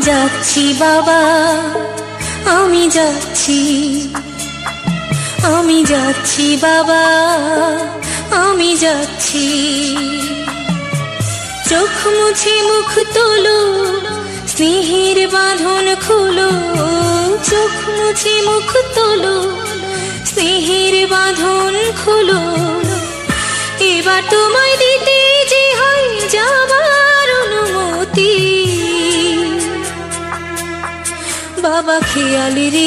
যাচ্ছি বাবা, আমি যাচ্ছি, আমি যাচ্ছি বাবা, আমি যাচ্ছি। চোখ মুছে মুখ তোলো, স্নেহের বাঁধন খুলো। চোখ মুছে মুখ তোলো, স্নেহের বাঁধন খুলো। এবার তোমায় দিতে যে হয় যাবার অনুমতি। বাবা খেয়াল রেখো।